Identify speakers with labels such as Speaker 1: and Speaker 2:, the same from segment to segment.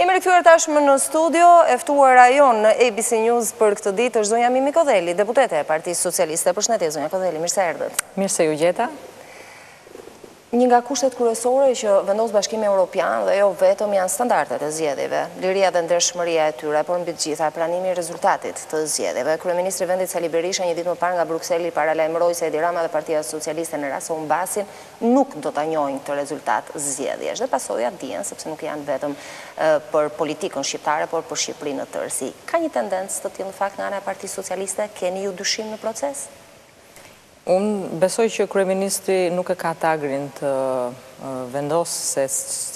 Speaker 1: Jemi rikthyer tashmë në studio, e ftuar rajon në ABC News për këtë ditë është zonja Mimi Kodheli, deputete e Partisë Socialiste. Përshëndetje zonja Kodheli, mirë se erdhët.
Speaker 2: Mirë se ju gjeta.
Speaker 1: Një nga kushtet kryesore që vendos Bashkimi Evropian dhe jo vetëm janë standardet e zgjedhjeve, liria dhe ndershmëria e tyre, por mbi të gjitha pranimi i rezultatit të zgjedhjeve. Kryeministri i vendit Sali Berisha një ditë më parë nga Brukseli paralajmëroi se Edi Rama dhe Partia Socialiste në rast se u mbasin nuk do ta njohin këtë rezultat zgjedhjesh. Dhe pasojat dihen sepse nuk janë vetëm për politikën shqiptare, por për Shqipërinë në tërësi. Ka një tendencë të tillë në fakt nga ana e Partisë Socialiste, keni ju dyshim në proces?
Speaker 2: Unë besoj që kryeministri nuk e ka tagrin të vendosë se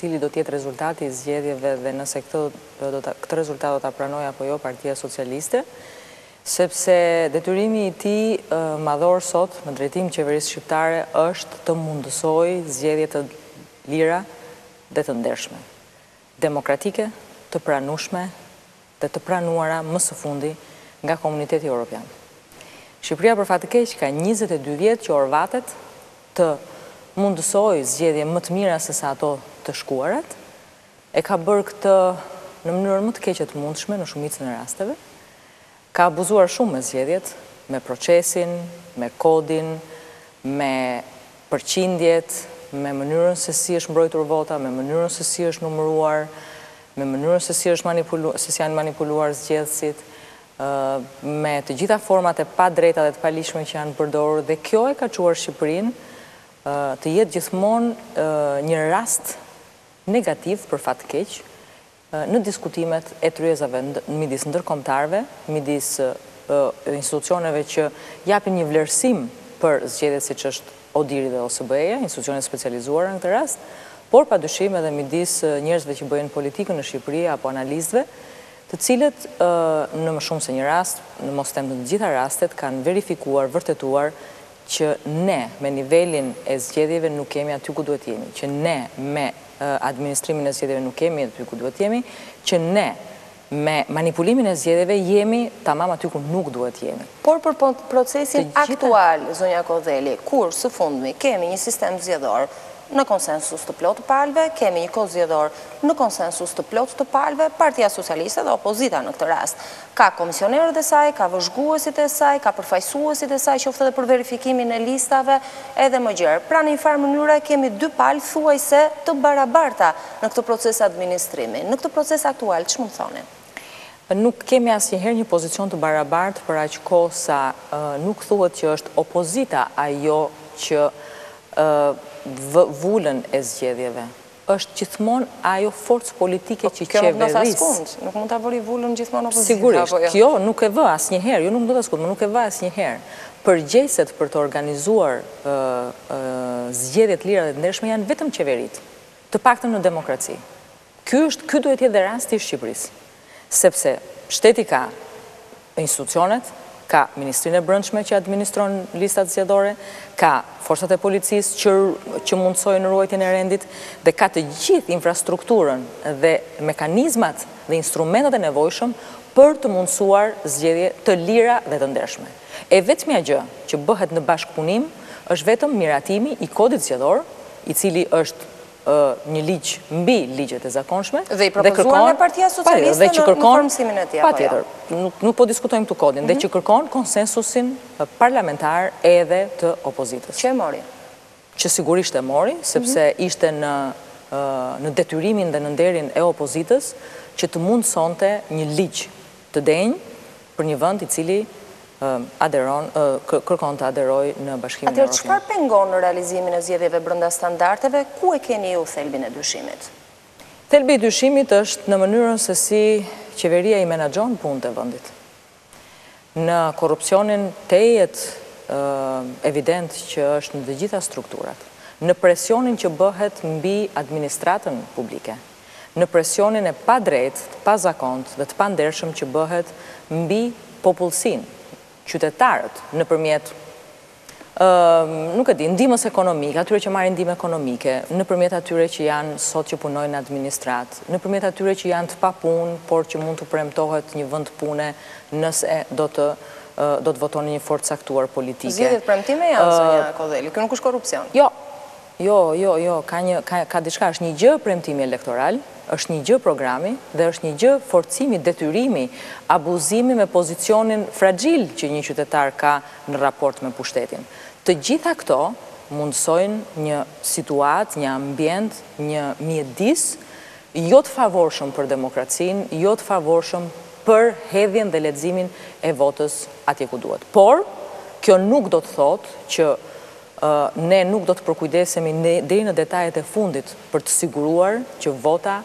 Speaker 2: cili do tjetë rezultati i zgjedhjeve dhe nëse këtë rezultat do të pranoj apo jo Partia Socialiste, sepse detyrimi i tij madhor sot në drejtim qeverisë shqiptare është të mundësoj zgjedhje të lira dhe të ndershme, demokratike, të pranueshme dhe të pranuara më së fundi nga komuniteti evropian. Shqipëria për fat të keq ka 22 vjet që orvatet të mundësoj zgjedhje më të mira se sa ato të shkuarat, e ka bërë këtë në mënyrën më të keqe të mundshme në shumicën e rasteve, ka abuzuar shumë me zgjedhjet, me procesin, me kodin, me përqindjet, me mënyrën se si është mbrojtur vota, me mënyrën se si është numëruar, me mënyrën se si janë manipuluar zgjedhësit, me të gjitha format e pa drejta dhe të palishme që janë përdorur, dhe kjo e ka çuar Shqipërinë të jetë gjithmonë një rast negativ për fat të keq në diskutimet e tryezave midis ndërkombëtarëve, midis institucioneve që japin një vlerësim për zgjedhjet siç është ODIHR dhe OSBE-ja, institucione specializuara në këtë rast, por padyshim edhe midis njerëzve që bëjnë politikën në Shqipëri apo analistëve, të cilët në më shumë se një rast, në mos them në të gjitha rastet, kanë verifikuar, vërtetuar që ne me nivelin e zgjedhjeve nuk kemi aty ku duhet jemi, që ne me administrimin e zgjedhjeve nuk kemi aty ku duhet jemi, që ne me manipulimin e zgjedhjeve jemi tamam aty ku nuk duhet jemi.
Speaker 1: Por për procesin aktual, zonja Kodheli, kur së fundmi kemi një sistem zgjedhor në konsensus të plot të palëve, kemi një kohë zgjedhor në konsensus të plot të palëve, Partia Socialiste dhe opozita në këtë rast. Ka komisionerët e saj, ka vëzhguesit e saj, ka përfaqësuesit e saj, qoftë edhe për verifikimin e listave edhe më gjerë. Pra në një farë mënyre kemi dy palë thuajse të barabarta në këtë proces administrimi. Në këtë proces aktual, ç'mund thoni?
Speaker 2: Nuk kemi asnjëherë një pozicion të barabartë për aq kohë sa nuk thuhet që është opozita ajo që vullën e zgjedhjeve. Është gjithmonë ajo forcë politike që qeveris.
Speaker 1: Nuk mund ta vëri vullën gjithmonë opozita.
Speaker 2: Sigurisht, kjo nuk e vë asnjëherë, jo nuk do ta skut, nuk e vë asnjëherë. Përgjegjëset për të organizuar zgjedhje të lira dhe të ndershme janë vetëm qeveritë, të paktën në demokraci. Ky duhet të jetë rasti i Shqipërisë, sepse shteti ka institucionet, ka Ministrinë e Brendshme që administron listat zgjedhore, ka forcat e policisë që mundsojnë ruajtjen e rendit dhe ka të gjithë infrastrukturën dhe mekanizmat dhe instrumentat e nevojshëm për të mundsuar zgjedhje të lira dhe të ndershme. E vetmja gjë që bëhet në bashkëpunim është vetëm miratimi i kodit zgjedhor, i cili është një ligj mbi ligjet e zakonshme
Speaker 1: dhe i propozuar nga Partia Socialiste në formësimin e tij.
Speaker 2: Patjetër, nuk po diskutojmë këtu kodin, dhe që kërkon konsensusin parlamentar edhe të opozitës.
Speaker 1: Që e mori?
Speaker 2: Që sigurisht e mori, sepse ishte në detyrimin dhe në nderin e opozitës që të mundsonte një ligj të denj për një vend i cili kërkon të aderoj në Bashkimin Evropian.
Speaker 1: Atëherë, çfarë pengon në realizimin e zgjedhjeve brenda standardeve? Ku e keni ju thelbin e dyshimit?
Speaker 2: Thelbi i dyshimit është në mënyrën se si qeveria i menaxhon punën e vendit. Në korrupsionin tejet evident që është në të gjitha strukturat, në presionin që bëhet mbi administratën publike, në presionin e pa drejtë, pa zakont dhe të pandershëm që bëhet mbi popullsinë, qytetarët nëpërmjet nuk e di, ndihmës ekonomike, atyre që marrin ndihmë ekonomike, nëpërmjet atyre që janë sot që punojnë në administrat, nëpërmjet atyre që janë të papunë, por që mund të premtohet një vend pune nëse do të votoni një forcë caktuar politike.
Speaker 1: Zgjedhjet premtime janë, zonja Kodheli, kjo nuk është korrupsion.
Speaker 2: Jo, ka diçka, është një gjë premtimi elektoral, është një gjë programi dhe është një gjë forcimi, detyrimi, abuzimi me pozicionin fragil që një qytetar ka në raport me pushtetin. Të gjitha këto mundësojnë një situatë, një ambient, një mjedis jo të favorshëm për demokracinë, jo të favorshëm për hedhjen dhe leximin e votës atje ku duhet. Por, kjo nuk do të thotë që ne nuk do të përkujdesemi deri në detajet e fundit për të siguruar që vota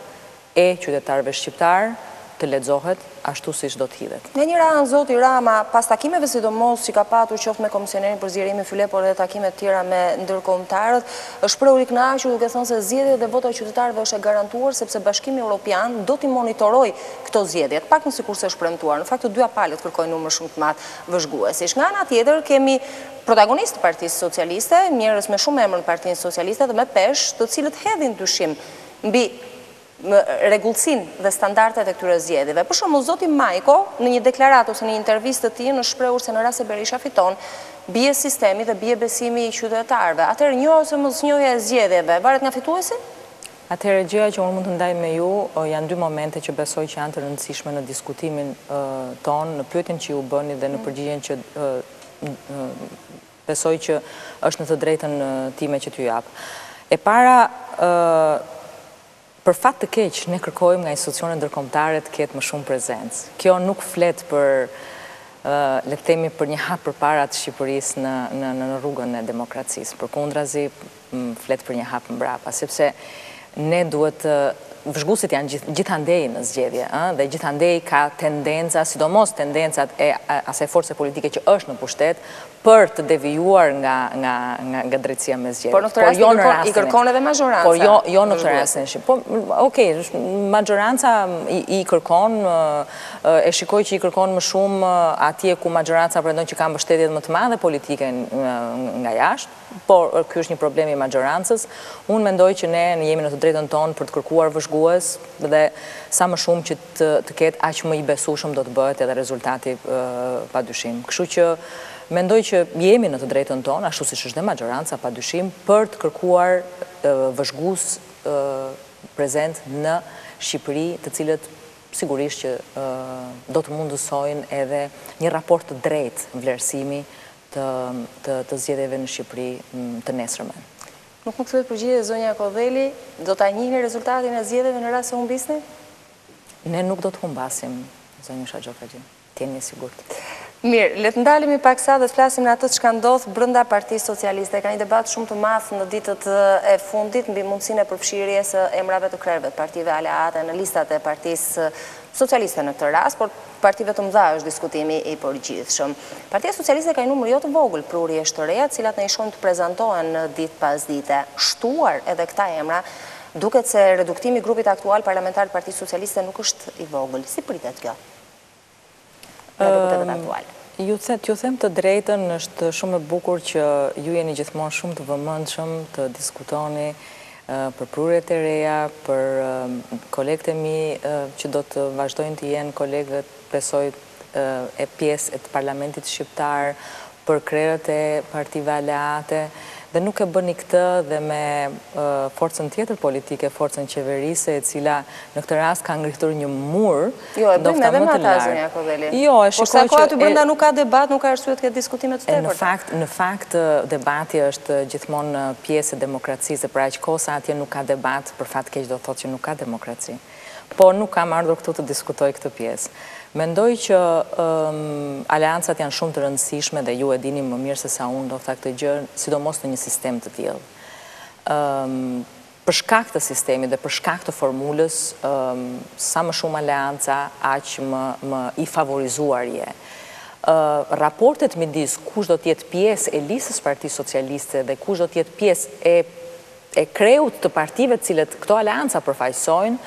Speaker 2: e qytetarëve shqiptar të lexohet ashtu siç do të hidhet.
Speaker 1: Në një ranë, zoti Rama, pas takimeve sidomos që ka patur qoftë me komisionerin për zgjerimin fylle, por edhe takime të tjera me ndërkombëtarët, është shprehur i kënaqur duke thënë se zgjedhja dhe vota e qytetarëve është e garantuar sepse Bashkimi Evropian do t'i monitorojë këto zgjedhje, të paktën sikurse është premtuar. Në fakt, të dyja palët kërkojnë numër shumë të madh vëzhguesish. Nga ana tjetër, kemi protagonistë të Partisë Socialiste, njerëz me shumë emër në Partinë Socialiste dhe me peshë, të cilët hedhin dyshim mbi rregullsinë dhe standardet e këtyre zgjedhjeve. Për shembull, zoti Majko, në një deklaratë ose në një intervistë të tij, është shprehur se në rast se Berisha fiton, bie sistemi dhe bie besimi i qytetarëve. Atëherë njohja ose mosnjohja e zgjedhjeve varet nga fituesi?
Speaker 2: Atëherë gjëja që unë mund të ndaj me ju janë dy momente që besoj që janë të rëndësishme në diskutimin ton, në pyetjen që ju bëni dhe në përgjigjen që besoj që është në të drejtën time që t'ju jap. E para, për fat të keq, ne kërkojmë nga institucionet ndërkombëtare të ketë më shumë prezencë. Kjo nuk flet për, le të themi, për një hap përpara të Shqipërisë në rrugën e demokracisë. Përkundrazi, flet për një hap mbrapa, sepse ne duhet vëzhguesit janë gjithandej në zgjedhje, dhe gjithandej ka tendenca, sidomos tendencat e asaj force politike që është në pushtet, për të devijuar nga drejtësia me zgjedhje.
Speaker 1: Por në këtë rast i kërkon edhe majoranca.
Speaker 2: Por jo në këtë rastin. Po, okej, majoranca i kërkon, e shikoj që i kërkon më shumë atje ku majoranca pretendon që ka mbështetje më të madhe politike nga jashtë, por ky është një problem i majorancës. Unë mendoj që ne jemi në të drejtën tonë për të kërkuar vëzhgues dhe sa më shumë që të ketë aq më i besueshëm do të bëhet edhe rezultati padyshim. Kështu që mendoj që jemi në të drejtën tonë, ashtu siç është dhe majoranca padyshim, për të kërkuar vëzhgues prezent në Shqipëri, të cilët sigurisht që do të mundësojnë edhe një raport të drejtë vlerësimi të zgjedhjeve në Shqipëri të nesërme.
Speaker 1: Nuk më kthehet përgjigje zonja Kodheli, do ta njihni rezultatin e zgjedhjeve në rast se humbisni?
Speaker 2: Ne nuk do të humbasim, zonjë Shaxhokaxhi. Jeni sigurt.
Speaker 1: Mirë, le të ndalemi paksa dhe të flasim në atë që ka ndodhur brenda Partisë Socialiste. Ka një debat shumë të madh në ditët e fundit mbi mundësinë e përfshirjes së emrave të krerëve të partive aleate në listat e Partisë Socialiste në këtë rast, por partive të mëdha është diskutimi i përgjithshëm. Partia Socialiste ka një numër jo të vogël prurjesh të reja, të cilat ne i shohim të prezantohen ditë pas dite. Shtuar edhe këta emra, duket se reduktimi i grupit aktual parlamentar të Partisë Socialiste nuk është i vogël. Si pritet kjo?
Speaker 2: Ju them të drejtën, është shumë e bukur që ju jeni gjithmonë shumë të vëmendshëm të diskutoni për prurjet e reja, për kolegët e mi që do të vazhdojnë të jenë kolegët, besoj, e pjesë e të parlamentit shqiptar, për krerët e partive aleate, dhe nuk e bëni këtë dhe me forcën tjetër politike, forcën qeverise, e cila në këtë rast ka ngritur një mur,
Speaker 1: jo, e bëjmë edhe me ata, zonja Kodheli.
Speaker 2: Jo, e shikoj që...
Speaker 1: Por sa kohë aty brenda nuk ka debat, nuk ka arsye të ketë diskutime të tepërta.
Speaker 2: Në fakt, debati është gjithmonë pjesë e demokracisë, dhe për aq kohë sa atje nuk ka debat, për fat keq do thotë që nuk ka demokraci. Po nuk kam ardhur këtu të diskutoj këtë pjesë. Mendoj që aleancat janë shumë të rëndësishme dhe ju e dini më mirë se sa unë do thak të gjë, sidomos në një sistem të tillë. Për shkak të sistemit dhe për shkak të formulës, sa më shumë aleanca, aq më i favorizuar je. Raportet midis kush do të jetë pjesë e listës Partisë Socialiste dhe kush do të jetë pjesë e kreut të partive të cilët këto aleanca përfaqësojnë,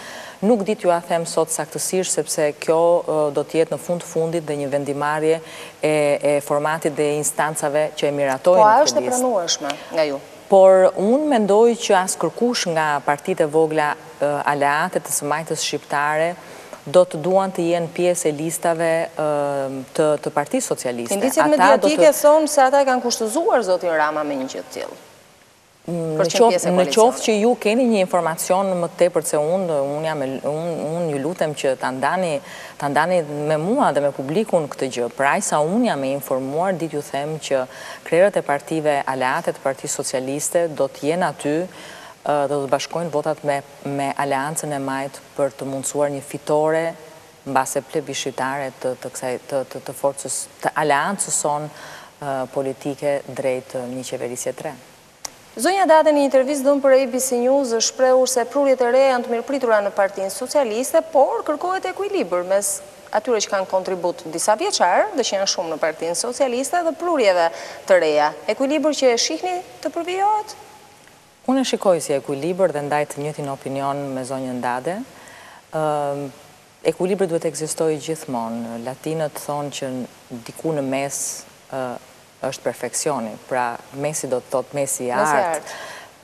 Speaker 2: nuk di t'ju a them sot saktësisht, sepse kjo do t'jetë në fundit dhe një vendimarrje e formatit dhe instancave që e miratojnë
Speaker 1: këtë listë.
Speaker 2: Po
Speaker 1: a është e pranueshme nga ju?
Speaker 2: Por unë mendoj që as kërkush nga partitë e vogla aleate të së majtës shqiptare do të duan të jenë pjesë e listave të Partisë Socialiste.
Speaker 1: Indicjet mediatike thonë se ata kanë kushtëzuar zotin Rama me një gjë të tillë.
Speaker 2: Në qoftë që ju keni një informacion më tepër se unë ju lutem që ta ndani me mua dhe me publikun këtë gjë. Pra sa unë jam e informuar, ditë ju them që krerët e partive aleate të Partisë Socialiste do t'jenë aty dhe do të bashkojnë votat me aleancën e majtë për të mundësuar një fitore mbase plebiscitare të forcës të aleancës son politike drejt një qeverisje tre.
Speaker 1: Zonja Dade në një intervistë dhënë për ABC News shprehur se prurjet e reja janë të mirëpritura në Partinë Socialiste, por kërkohet ekuilibër mes atyre që kanë kontribut disa vjeçar dhe që janë shumë në Partinë Socialiste dhe prurjeve të reja. Ekuilibër që e shihni të përvijohet?
Speaker 2: Unë e shikoj si ekuilibër dhe ndaj të njëjtin opinion me zonjën Dade. Ekuilibri duhet ekzistojë gjithmonë. Latinët thonë që diku në mes është perfeksioni, pra mesi do të thotë mesi i artë,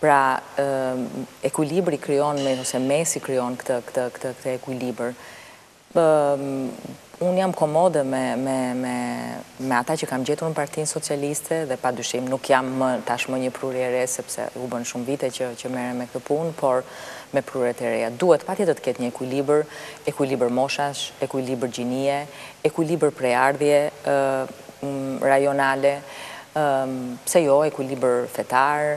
Speaker 2: pra ekuilibri krijon ose mesi krijon këtë ekuilibër. Unë jam komode me ata që kam gjetur në Partinë Socialiste dhe pa dyshim nuk jam tashmë një prurje e re sepse u bën shumë vite që merrem me këtë punë, por me prurjet e reja. Duhet patjetër të ketë një ekuilibër moshash, ekuilibër gjinie, ekuilibër prejardhje rajonale, pse jo, ekuilibër fetar,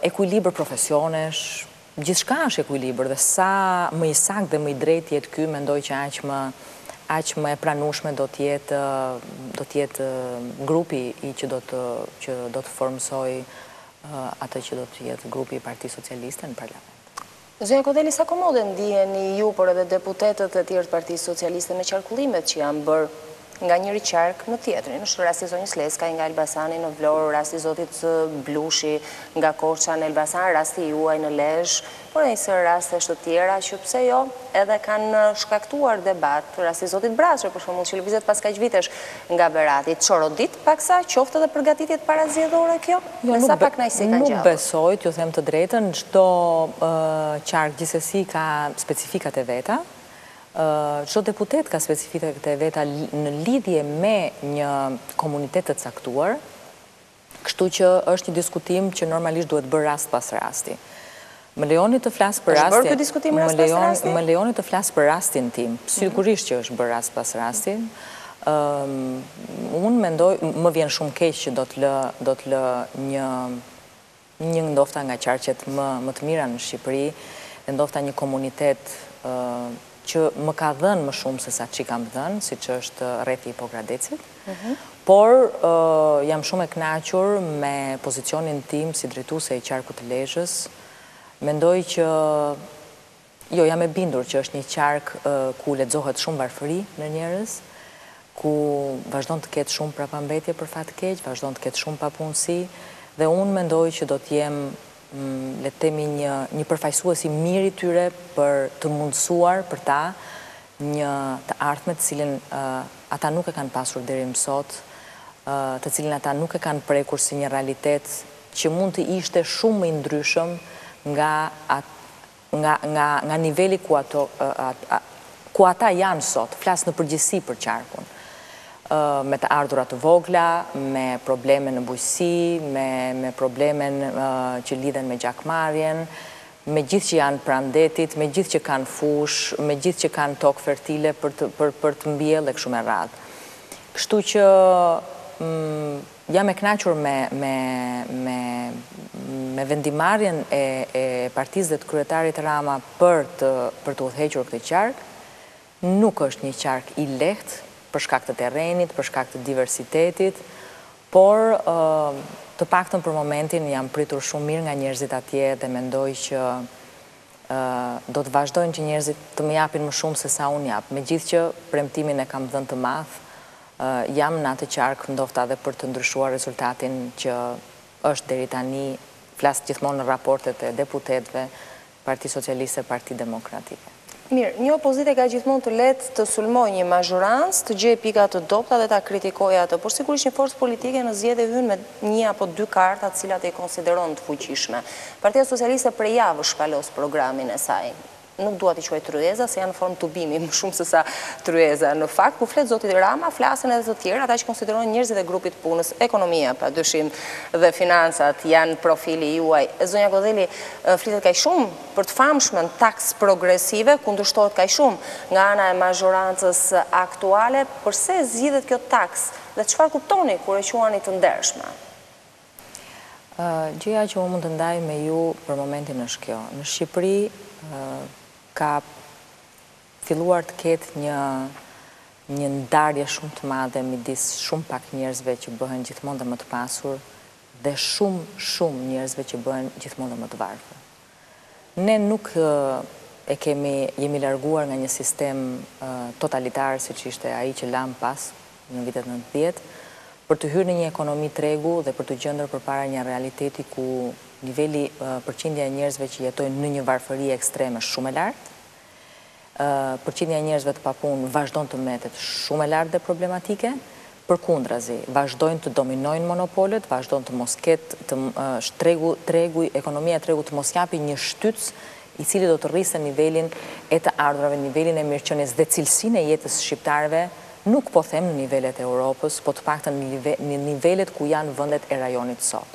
Speaker 2: ekuilibër profesionesh, gjithçka është ekuilibër dhe sa më i saktë dhe më i drejtë jetë ky, mendoj që aq më e pranueshme do të jetë grupi që do të formsoj atë që do të jetë grupi i Partisë Socialiste në parlament.
Speaker 1: Zonja Kodeli, sa komode ndiheni ju, por edhe deputetët e tjerë të Partisë Socialiste me qarkullimet që janë bërë nga njëri qark në tjetrin? Është rasti zonjës Leskaj nga Elbasani në Vlorë, rasti zotit Blushi nga Korça në Elbasan, rasti juaj në Lezhë, por e njësër rastesh të tjera që pse jo edhe kanë shkaktuar debat, rasti zotit Braçër, për shembull, që lëvizet pas kaq vitesh nga Berati. Çorodit paksa qoftë edhe përgatitjet parazgjedhore kjo? Me sa pak kënaqësi kanë gjallë?
Speaker 2: Nuk besoj, t'ju them të drejtën, çdo qark gjithsesi ka specifikat e veta. Çdo deputet ka specifikat e veta në lidhje me një komunitet të caktuar, kështu që është një diskutim që normalisht duhet bërë rast pas rasti. Më lejoni të flas për rastin.
Speaker 1: Është bërë ky diskutim rast pas rasti?
Speaker 2: Më lejoni të flas për rastin tim. Sigurisht që është bërë rast pas rasti. Unë mendoj, më vjen shumë keq që do të lë një ndofta nga qarqet më të mira në Shqipëri, ndofta një komunitet që më ka dhënë më shumë se sa që kam dhënë, si që është rrethi Hipokradecit, por jam shumë e kënaqur me pozicionin tim si drejtuese e qarkut të Lezhës. Mendoj që, jo, jam e bindur që është një qark ku lexohet shumë varfëri në njerëz, ku vazhdon të ketë shumë prapambetje për fat keq, vazhdon të ketë shumë papunësi, dhe unë mendoj që do të jem le të themi një përfaqësues i mirë i tyre për të mundësuar për ta një të ardhme të cilin ata nuk e kanë pasur deri më sot, të cilin ata nuk e kanë prekur si një realitet që mund të ishte shumë më i ndryshëm nga niveli ku ata janë sot, flas në përgjithësi për qarkun. Me të ardhurat të vogla, me probleme në bujqësi, me probleme që lidhen me gjakmarrjen, me gjithë që janë pranë detit, me gjithë që kanë fush, me gjithë që kanë tokë fertile për të mbjellë e kështu me radhë. Kështu që jam e kënaqur me vendimarrjen e partisë dhe të kryetarit Rama për të udhëhequr këtë qark. Nuk është një qark i lehtë, për shkak të terrenit, për shkak të diversitetit, por të paktën për momentin jam pritur shumë mirë nga njerëzit atje dhe mendoj që do të vazhdojnë që njerëzit të më japin më shumë se sa unë jap. Megjithë që premtimin e kam dhënë të madh, jam në atë qark ndoshta edhe për të ndryshuar rezultatin që është deri tani, flas gjithmonë në raportet e deputetëve, Parti Socialiste, Parti Demokratike.
Speaker 1: Mirë, një opozite ka gjithmonë të letë të sulmoj një mazhorancë, të gjej pika të dobta dhe ta kritikojë atë, por sigurisht një forcë politike në zgjedhje hyn me një apo dy karta të cilat e konsideron të fuqishme. Partia Socialiste prej javësh shpalos programin e saj. nuk dua t'i quaj tryeza, se janë në formë tubimi më shumë se sa tryeza. Në fakt, ku flet zoti Rama, flasin edhe të tjerë, ata që konsiderojnë njerëzit e grupit punës, ekonomia, pa dyshim dhe financat janë profili juaj. Zonja Godheli, flitet kaq shumë për të famshmen taks progresive, kundërshtohet kaq shumë nga ana e mazhorancës aktuale, përse zgjidhet kjo taks dhe çfarë kuptoni kur e quani të ndershme?
Speaker 2: Gjëja që unë mund të ndaj me ju për momentin është kjo. Në Shqipëri ka filluar të ketë një ndarje shumë të madhe midis shumë pak njerëzve që bëhen gjithmonë dhe më të pasur dhe shumë njerëzve që bëhen gjithmonë dhe më të varfër. Ne nuk jemi larguar nga një sistem totalitar siç ishte ai që lam pas në vitet 90 për të hyrë në një ekonomi tregu dhe për të gjendur përpara një realiteti ku niveli përqindja e njerëzve që jetojnë në një varfëri ekstreme shumë e lartë, përqindja e njerëzve të papunë vazhdon të mbetet shumë e lartë dhe problematike, përkundrazi, vazhdojnë të dominojnë monopolet, vazhdojnë të mos ketë ekonomia tregu të mos japi një shtytës i cili do të rrisë nivelin e të ardhurave, nivelin e mirëqenies dhe cilësinë e jetës shqiptarëve, nuk po them në nivelet e Europës, po të paktën në nivelet ku janë vendet e rajonit sot.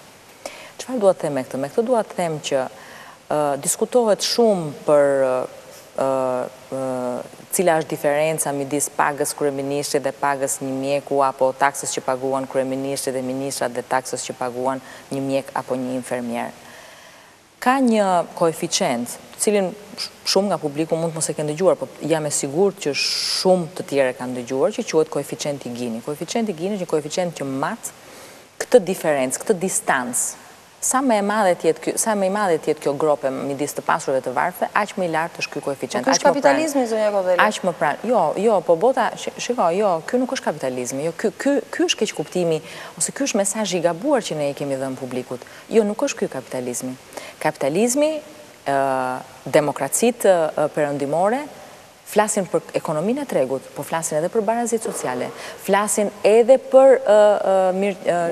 Speaker 2: Çfarë dua të them me këtë? Me këtë dua të them që diskutohet shumë për cila është diferenca midis pagës kryeministrit dhe pagës një mjeku apo taksës që paguan kryeministri dhe ministrat dhe taksës që paguan një mjek apo një infermier. Ka një koeficient, cilin shumë nga publiku mund mos e kenë dëgjuar, por jam e sigurt që shumë të tjerë kanë dëgjuar, që quhet koeficienti Gini. Koeficienti Gini është një koeficient që mat këtë diferencë, këtë distancë. Sa më e madhe tjetë kjo grope midis të pasurve të varfëve, aq më i lartë është ky koeficient.
Speaker 1: Ky është kapitalizmi, zonja Godheli.
Speaker 2: Aq më pranë. Jo, po bota, ky nuk është kapitalizmi. Jo, ky është keq kuptimi ose ky është mesazhi i gabuar që ne i kemi dhënë publikut. Jo, nuk është ky kapitalizmi. Kapitalizmi, demokracitë perëndimore flasin për ekonominë e tregut, po flasin edhe për barazit sociale, flasin edhe për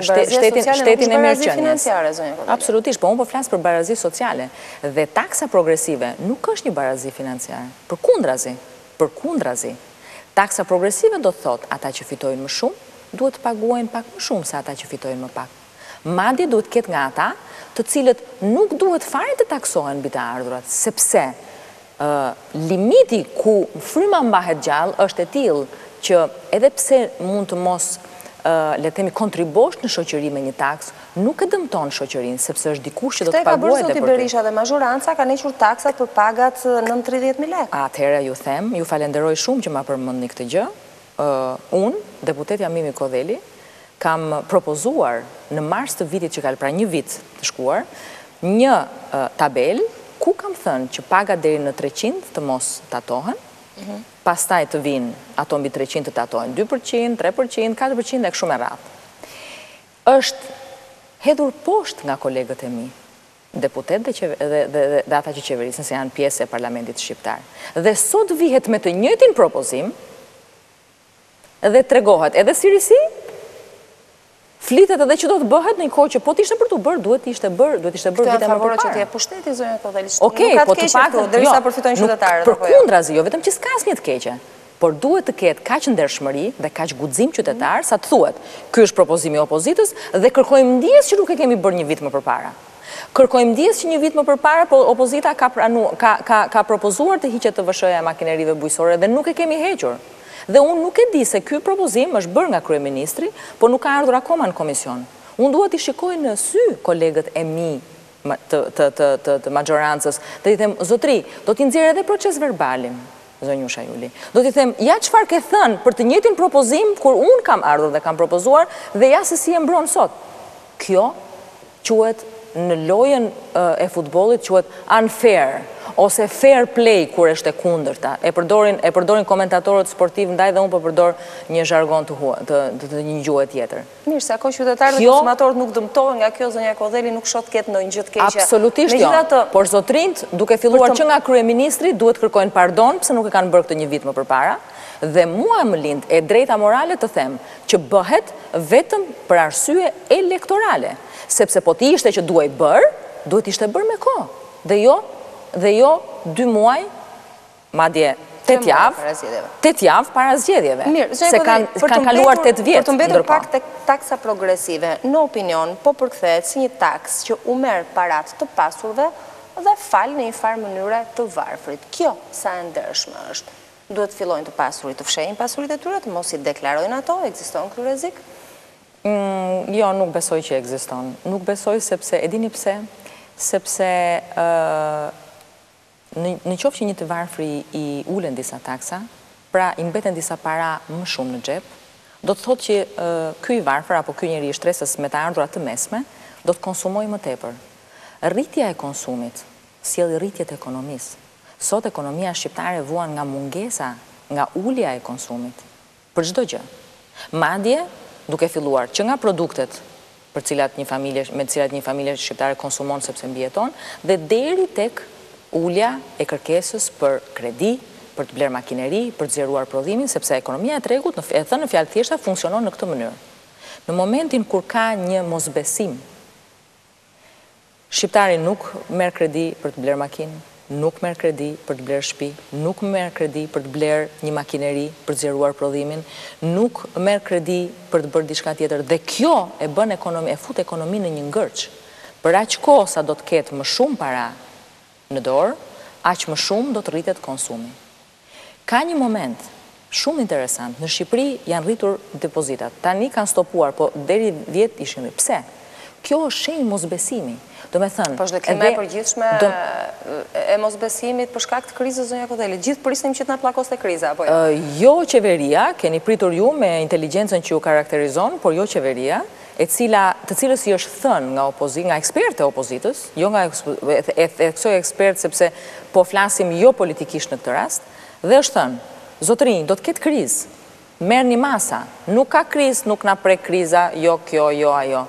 Speaker 2: shtetin e mirëqenies. Absolutisht, po unë po flas për barazi sociale. Dhe taksa progresive nuk është një barazi financiare. Përkundrazi. Taksa progresive do të thotë ata që fitojnë më shumë duhet të paguajnë pak më shumë se ata që fitojnë më pak. Madje duhet ketë nga ata të cilët nuk duhet fare të taksohen mbi të ardhurat, sepse limiti ku fryma mbahet gjallë është e tillë që edhe pse mund të mos le të themi kontribosh në shoqëri me një taks, nuk e dëmton shoqërinë, sepse është dikush që do të paguajë
Speaker 1: edhe për ty. Berisha dhe mazhoranca kanë hequr taksat për pagat 930.000 lekë.
Speaker 2: Atëherë ju falenderoj shumë që ma përmendni këtë gjë. Unë, deputetja Mimi Kodheli, kam propozuar në mars të vitit që kalë, pra një vit të shkuar, një tabel ku kam thënë që pagat deri në 300 të mos tatohen, pastaj të vinë ato mbi 300 të tatohen 2%, 3%, 4% e kështu me radhë. Është hedhur poshtë nga kolegët e mi, deputet dhe ata që qeverisin, se janë pjesë e parlamentit shqiptar. Dhe sot vihet me të njëjtin propozim dhe tregohet edhe si risi, flitet edhe që do të bëhet në një kohë që po t'ishte për të bërë, duhet t'ishte bërë vite më përpara.
Speaker 1: Këto janë favore që t'je pushteti, zonja Kodheli.
Speaker 2: Okej, po të paktën,
Speaker 1: derisa përfitojnë qytetarët.
Speaker 2: Përkundrazi, jo vetëm që s'ka asnjë të keqe, por duhet të ketë kaq ndershmëri dhe kaq guxim qytetar sa të thuhet, ky është propozimi i opozitës dhe kërkojmë ndjes që nuk e kemi bërë një vit më përpara. Kërkojmë ndjes që një vit më përpara, po opozita ka propozuar të hiqet TVSH-ja e makinerive bujqësore dhe nuk e kemi hequr. Dhe unë nuk e di se ky propozim është bërë nga kryeministri, po nuk ka ardhur akoma në komision. Unë duhet i shikoj në sy kolegët e mi të majorancës, dhe i them, zotri, do t'i nxjerr edhe proces verbalin, zonjusha Juli. Do t'i them, ja çfarë ke thënë për të njëjtin propozim kur unë kam ardhur dhe kam propozuar, dhe ja se si e mbron sot. Kjo quhet në lojën e futbollit quhet unfair ose fair play kur është e kundërta. E përdorin komentatorët sportiv ndaj dhe unë po përdor një zhargon të një gjuhë tjetër.
Speaker 1: Mirë, se ako qytetarët dhe konsumatorët nuk dëmtohen nga kjo, zonja Kodheli, nuk shoh të ketë ndonjë gjë të keqe.
Speaker 2: Absolutisht jo. Por zotrind, duke filluar që nga kryeministri, duhet kërkojnë pardon pse nuk e kanë bërë këtë një vit më përpara. Dhe mua më lind e drejta morale të them që bëhet vetëm për arsye elektorale. Sepse po ti ishte që duhet ishte bërë me kohë. Dhe jo 2 muaj madje 8 javë para zgjedhjeve. Se kanë kaluar 8 vjetë.
Speaker 1: Për të mbetur pak të taksa progresive, në opinion, po përkthehet si një taks që u merr parat të pasurve dhe fal në një farë mënyre të varfrit. Kjo sa e ndershme është. Duhet fillojnë të pasurit të fshehin pasurit e tyre, të mos i deklarojnë ato, ekziston ky rrezik?
Speaker 2: Jo, nuk besoj që ekziston. Nuk besoj sepse, e dini pse? Sepse në qoftë që një të varfri i ulen disa taksa, pra i mbeten disa para më shumë në xhep, do të thotë që ky i varfër apo ky njeri i shtresës me të ardhurat të mesme do të konsumojë më tepër. Rritja e konsumit sjell rritje të ekonomisë. Sot ekonomia shqiptare vuan nga mungesa, nga ulja e konsumit për çdo gjë. Madje duke filluar që nga produktet me cilat një familje shqiptare konsumon sepse mbijeton, dhe deri tek ulja e kërkesës për kredi, për të bler makineri, për të zgjeruar prodhimin, sepse ekonomia e tregut, e thënë në fjalë thjeshta, funksionon në këtë mënyrë. Në momentin kur ka një mosbesim, shqiptari nuk merr kredi për të bler makinë, nuk merr kredi për të bler shtëpi, nuk merr kredi për të bler një makineri për të zgjeruar prodhimin, nuk merr kredi për të bërë diçka tjetër, dhe kjo e bën ekonomi, e fut ekonominë në një ngërç. Për aq kohë sa do të ketë më shumë para në dorë, aq më shumë do të rritet konsumi. Ka një moment shumë interesant, në Shqipëri janë rritur depozitat. Tani kanë stopuar, po deri 10 ishin rritur. Pse? Kjo është shenjë mosbesimi. Do me thënë...
Speaker 1: Po është dhe klima e përgjithshme e mosbesimit për shkak të krizës, zonja Kodeli. Gjithë prisnim që të na plakoste kriza, apo jo?
Speaker 2: Jo qeveria, keni pritur ju me inteligjencën që ju karakterizon, por jo qeveria, të cilës i është thënë nga ekspertë e opozitës, jo nga kësoj ekspert sepse po flasim jo politikisht në këtë rast, dhe është thënë, zotërinj, do të ketë krizë, merr një masa, nuk ka krizë, nuk na prek kriza, jo kjo, jo ajo.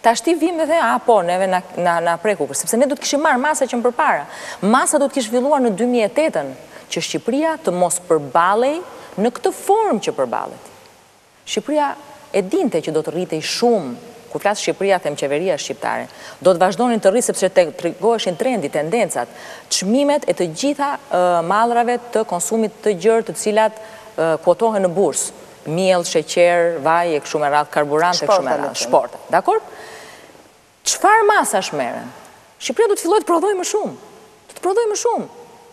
Speaker 2: Ta shti vim dhe po, neve na preku, sepse ne do të kishim marrë masa që më përpara. Masa do të kishë filluar në 2008-ën, që Shqipëria të mos përballej në këtë formë që përballet. Shqipëria e dinte që do të rritej shumë, kur flas Shqipëria, them qeveria shqiptare, do të vazhdonin të rritë sepse tregoheshin trendi, tendencat, çmimet e të gjitha mallrave të konsumit të gjerë, të cilat kotohen në bursë, miell, sheqer, vaj, e kështu me radhë, karburant, e kështu me radhë, shporte. Dakor? Çfarë masash merren? Shqipëria do të fillojë të prodhojë më shumë. Të prodhojë më shumë,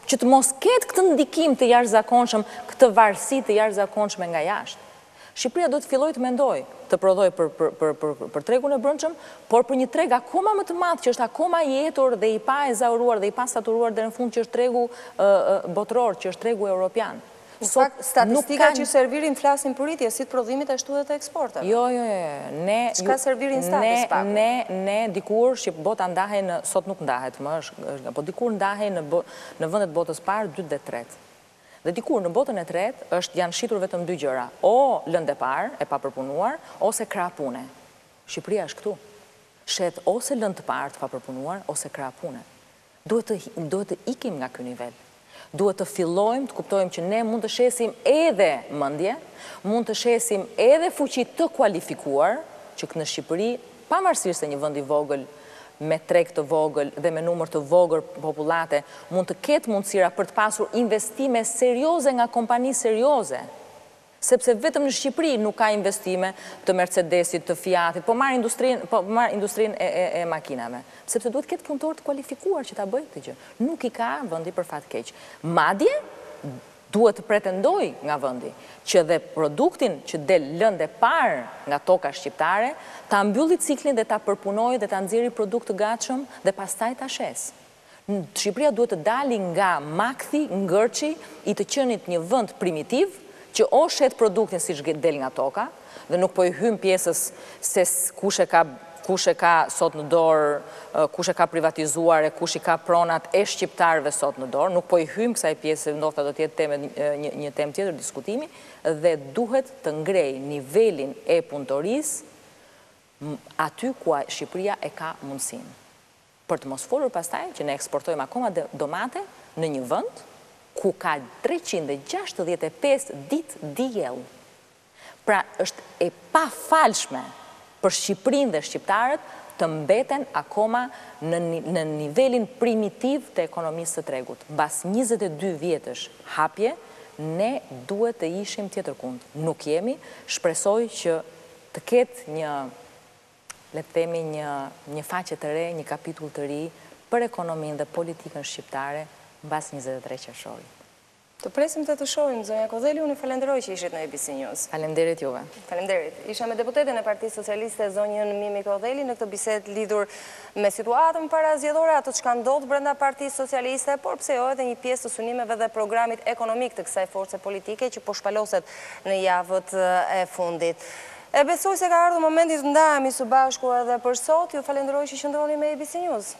Speaker 2: që të mos ketë këtë ndikim të jashtëzakonshëm, këtë varësi të jashtëzakonshme nga jashtë. Shqipëria do të fillojë të mendojë, të prodhojë për tregun e brendshëm, por për një treg akoma më të madh, që është akoma i etur dhe i pa ezauruar dhe i pa saturuar deri në fund, që është tregu botëror, që është tregu europian.
Speaker 1: Në fakt, statistika që servirin flasin për rritje, si të prodhimit ashtu dhe të eksportave.
Speaker 2: Jo.
Speaker 1: Çka servirin statis pak?
Speaker 2: Ne dikur, bota ndahej në, sot nuk ndahet më, po dikur ndahej në vendet botës parë, 2 dhe 3. Dhe dikur në botën e 3 janë shitur vetëm 2 gjëra, o lëndë e parë, e papërpunuar, ose krah pune. Shqipëria është këtu. Shet ose lëndë të parë të papërpunuar, ose krah pune. Duhet të ikim nga ky nivel. Duhet të fillojmë të kuptojmë që ne mund të shesim edhe mendje, mund të shesim edhe fuqi të kualifikuar, që në Shqipëri, pavarësisht se një vend i vogël, me treg të vogël dhe me numër të vogël popullate, mund të ketë mundësira për të pasur investime serioze nga kompani serioze. Sepse vetëm në Shqipëri nuk ka investime të Mercedesit, të Fiatit, po marr industrinë e makinave. Sepse duhet ketë punëtor të kualifikuar që ta bëjnë këtë gjë. Nuk i ka vendi për fat keq. Madje duhet të pretendoj nga vendi që dhe produktin që del lëndë e parë nga toka shqiptare, ta mbylli ciklin dhe ta përpunojë dhe ta nxjerrë produkt të gatshëm dhe pastaj ta shes. Shqipëria duhet të dali nga makthi, ngërçi i të qenit një vend primitiv, që o shet produktin si del nga toka, dhe nuk po i hym pjesës se kush e ka sot në dorë, kush e ka privatizuar e kush i ka pronat e shqiptarëve sot në dorë, nuk po i hym kësaj pjesë, ndoshta do të jetë një temë tjetër diskutimi, dhe duhet të ngrej nivelin e punëtorisë aty ku Shqipëria e ka mundësinë. Për të mos folur pastaj që ne eksportojmë akoma domate në një vend ku ka 365 ditë diell. Pra është e pafalshme për Shqipërinë dhe shqiptarët të mbeten akoma në nivelin primitiv të ekonomisë të tregut. Mbas 22 vjetësh hapje, ne duhet të ishim tjetër kund. Nuk jemi, shpresoj që të ketë një, le të themi, një faqe të re, një kapitull të ri për ekonominë dhe politikën shqiptare mbas 23 qershorit.
Speaker 1: Të presim të shohim, zonja Kozeli, unë falenderoj që ishit në ABC News.
Speaker 2: Falenderit juve.
Speaker 1: Falenderit. Isha me deputetin e Partisë Socialiste, zonjën Mimi Kozeli, në këtë bisedë lidhur me situatën para zgjedhore, ato çka ndodh brenda Partisë Socialiste, por pse jo edhe një pjesë të synimeve dhe programit ekonomik të kësaj force politike që po shpaloset në javët e fundit. E besoj se ka ardhur momenti të ndahemi së bashku edhe për sot. Ju falenderoj që qëndroni me ABC News.